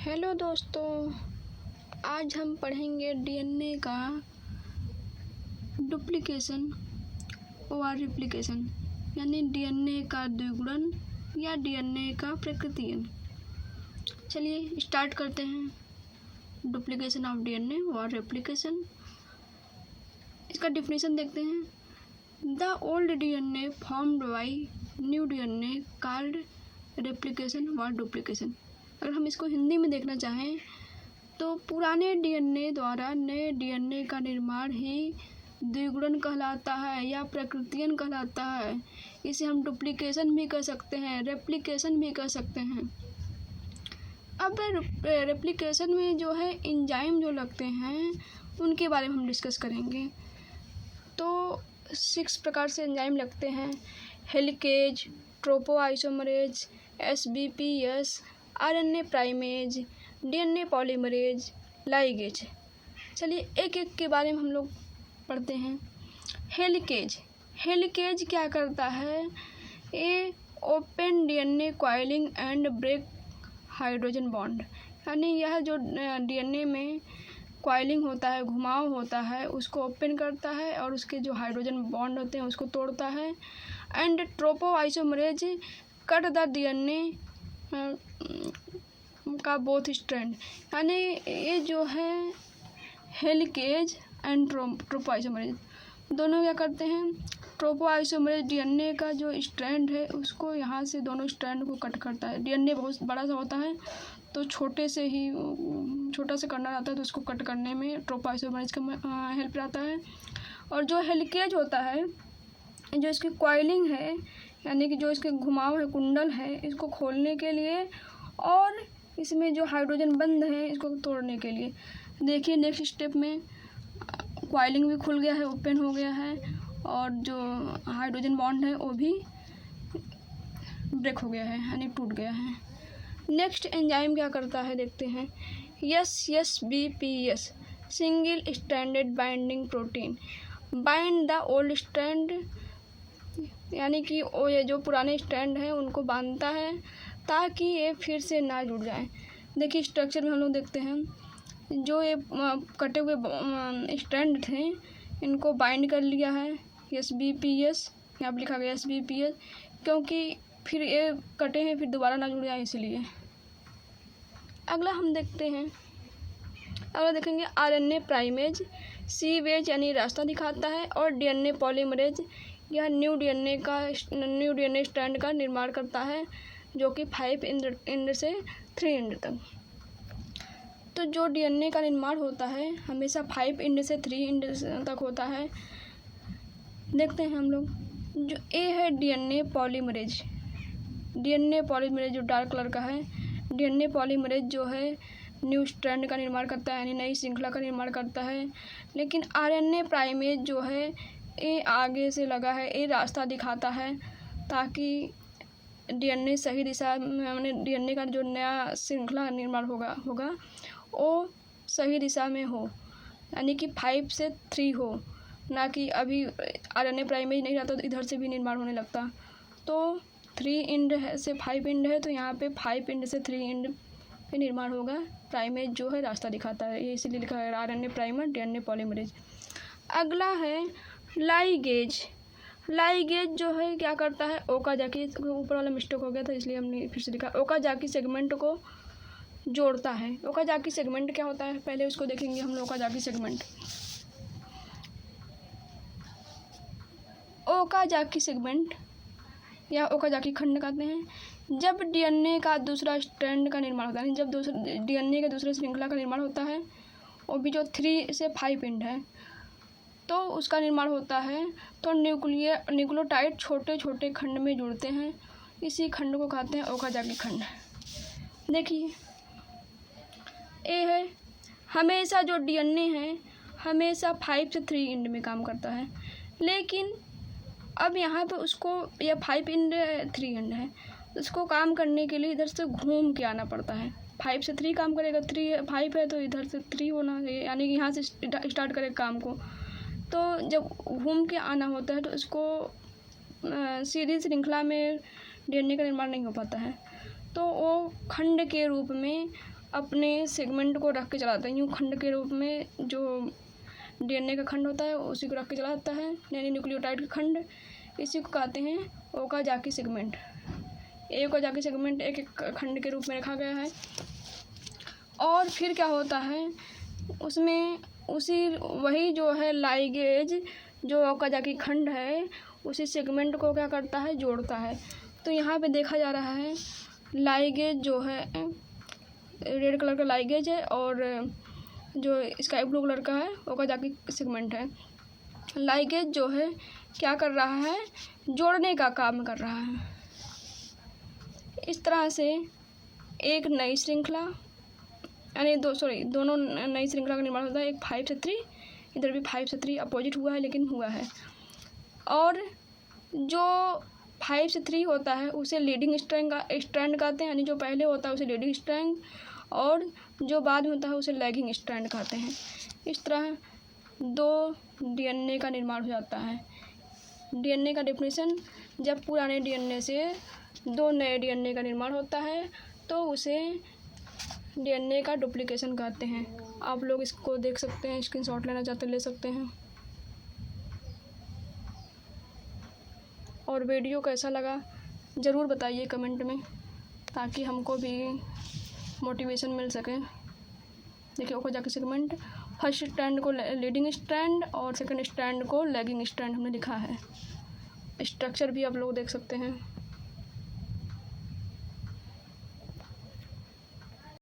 Hello दोस्तों, आज हम पढ़ेंगे डीएनए का डुप्लीकेशन और रिप्लिकेशन यानी डीएनए का द्विगुणन या डीएनए का प्रकृतियन। चलिए स्टार्ट करते हैं। डुप्लीकेशन ऑफ डीएनए और रेप्लिकेशन, इसका डिफिनेशन देखते हैं। The old DNA formed by new DNA called replication और डुप्लीकेशन। अगर हम इसको हिंदी में देखना चाहें तो पुराने डीएनए द्वारा नए डीएनए का निर्माण ही द्विगुणन कहलाता है या प्रकृतियन कहलाता है। इसे हम डुप्लीकेशन भी कह सकते हैं, रेप्लिकेशन भी कह सकते हैं। अब रेप्लिकेशन में जो है एंजाइम जो लगते हैं उनके बारे में हम डिस्कस करेंगे। तो 6 प्रकार से एंजाइम लगते हैं: helicase, topoisomerase, SBPS, RNA primase, DNA polymerase, ligase. चलिए एक एक के बारे में हम लोग पढ़ते हैं। हेलिकेज क्या करता है? ये open DNA coiling and break hydrogen bond, यानी यह जो डीएनए में कॉइलिंग होता है, घुमाव होता है, उसको ओपन करता है और उसके जो हाइड्रोजन बॉन्ड होते हैं उसको तोड़ता है। एंड ट्रोपोआइसोमरेज कट द डीएनए का बोथ स्ट्रैंड, यानी ये जो है हेलिकेज एंड ट्रोपोआइसोमरेज दोनों क्या करते हैं? ट्रोपोआइसोमरेज डीएनए का जो स्ट्रैंड है उसको यहाँ से दोनों स्ट्रैंड को कट करता है। डीएनए बहुत बड़ा सा होता है तो छोटा सा करना रहता है तो उसको कट करने में ट्रोपोआइसोमरेज का हेल्प रहता है। और जो हेलिकेज होता है, जो इसकी कॉइलिंग है यानी कि जो इसके घुमाव है, कुंडल है, इसको खोलने के लिए और इसमें जो हाइड्रोजन बंध है इसको तोड़ने के लिए। देखिए नेक्स्ट स्टेप में कॉइलिंग भी खुल गया है, ओपन हो गया है और जो हाइड्रोजन बॉन्ड है वो भी ब्रेक हो गया है यानी टूट गया है। नेक्स्ट एंजाइम क्या करता है देखते हैं। SBPS single stranded binding protein bind the old strand, यानी कि वो ये जो पुराने स्ट्रैंड हैं उनको बांधता है ताकि ये फिर से ना जुड़ जाए। देखिए स्ट्रक्चर में हम लोग देखते हैं, जो ये कटे हुए स्ट्रैंड थे इनको बाइंड कर लिया है एसबीपीएस, यहाँ पर लिखा गया एसबीपीएस, क्योंकि फिर ये कटे हैं फिर दोबारा ना जुड़ जाए इसलिए। अगला हम देखते हैं, अगला देखेंगे आरएनए प्राइमेज सीवेज यानी रास्ता दिखाता है और डीएनए पॉलीमरेज यह न्यू डीएनए स्ट्रैंड का निर्माण करता है जो कि 5 एंड से 3 एंड तक। तो जो डीएनए का निर्माण होता है हमेशा 5 एंड से 3 एंड तक होता है। देखते हैं हम लोग, जो ए है डीएनए पॉलीमरेज जो डार्क कलर का है। डीएनए पॉलीमरेज जो है न्यू स्ट्रैंड का निर्माण करता है यानी नई श्रृंखला का निर्माण करता है। लेकिन आरएनए प्राइमेज जो है ये आगे से लगा है, ये रास्ता दिखाता है ताकि डीएनए सही दिशा में, डीएनए का जो नया श्रृंखला निर्माण होगा वो सही दिशा में हो, यानी कि 5 से 3 हो, ना कि अभी आरएनए प्राइमेज नहीं रहता तो इधर से भी निर्माण होने लगता। तो 3 एंड है से 5 एंड है तो यहाँ पे 5 एंड से 3 एंड पे निर्माण होगा। प्राइमेज जो है रास्ता दिखाता है, ये इसीलिए लिखा है आरएनए प्राइमर डीएनए पॉलीमरेज। अगला है लाइगेज जो है क्या करता है? ओकाजाकी, ऊपर वाला मिस्टेक हो गया था इसलिए हमने फिर से लिखा, ओकाजाकी सेगमेंट को जोड़ता है। ओकाजाकी सेगमेंट क्या होता है पहले उसको देखेंगे हम लोग। ओकाजाकी सेगमेंट या ओकाजाकी खंड कहते हैं जब डीएनए का दूसरा स्ट्रैंड का निर्माण होता है, जब डीएनए के दूसरे श्रृंखला का निर्माण होता है वो भी जो 3 से 5 एंड है तो उसका निर्माण होता है। तो न्यूक्लियोटाइड छोटे छोटे खंड में जुड़ते हैं, इसी खंड को कहते हैं ओकाजाकी खंड। देखिए ए है, हमेशा जो डीएनए है हमेशा 5 से 3 एंड में काम करता है, लेकिन अब यहाँ पे उसको यह 5 एंड 3 एंड है, उसको काम करने के लिए इधर से घूम के आना पड़ता है। 5 से 3 काम करेगा, 5 है तो इधर से 3 होना, यानी कि यहाँ से स्टार्ट करेगा काम को। तो जब घूम के आना होता है तो उसको सीधी श्रृंखला में डीएनए का निर्माण नहीं हो पाता है, तो वो खंड के रूप में अपने सेगमेंट को रख के चलाता है, यूँ खंड के रूप में जो डीएनए का खंड होता है उसी को रख के चलाता है, यानी न्यूक्लियोटाइड का खंड। इसी को कहते हैं ओकाजाकी सेगमेंट। ओकाजाकी सेगमेंट एक एक खंड के रूप में रखा गया है। और फिर क्या होता है उसमें, उसी वही जो है लाइगेज जो ओकाजाकी खंड है उसी सेगमेंट को क्या करता है, जोड़ता है। तो यहाँ पे देखा जा रहा है लाइगेज जो है रेड कलर का लाइगेज है और जो स्काई ब्लू कलर का है ओकाजाकी सेगमेंट है। लाइगेज जो है क्या कर रहा है, जोड़ने का काम कर रहा है। इस तरह से एक नई श्रृंखला यानी दोनों नई श्रृंखला का निर्माण होता है। एक 5 से 3, इधर भी 5 से 3 अपोजिट हुआ है लेकिन हुआ है। और जो 5 से 3 होता है उसे लीडिंग स्ट्रैंड कहते हैं, यानी जो पहले होता है उसे लीडिंग स्ट्रैंड और जो बाद में होता है उसे लैगिंग स्ट्रैंड कहते हैं। इस तरह 2 डीएनए का निर्माण हो जाता है। डीएनए का डेफिनेशन, जब पुराने डीएनए से 2 नए डीएनए का निर्माण होता है तो उसे डीएनए का डुप्लीकेशन कहते हैं। आप लोग इसको देख सकते हैं, स्क्रीनशॉट लेना चाहते ले सकते हैं। और वीडियो कैसा लगा ज़रूर बताइए कमेंट में, ताकि हमको भी मोटिवेशन मिल सके। देखिए ओकाजाकी सेगमेंट फर्स्ट स्ट्रैंड को लीडिंग स्ट्रैंड और सेकंड स्ट्रैंड को लैगिंग स्ट्रैंड हमने लिखा है। स्ट्रक्चर भी आप लोग देख सकते हैं।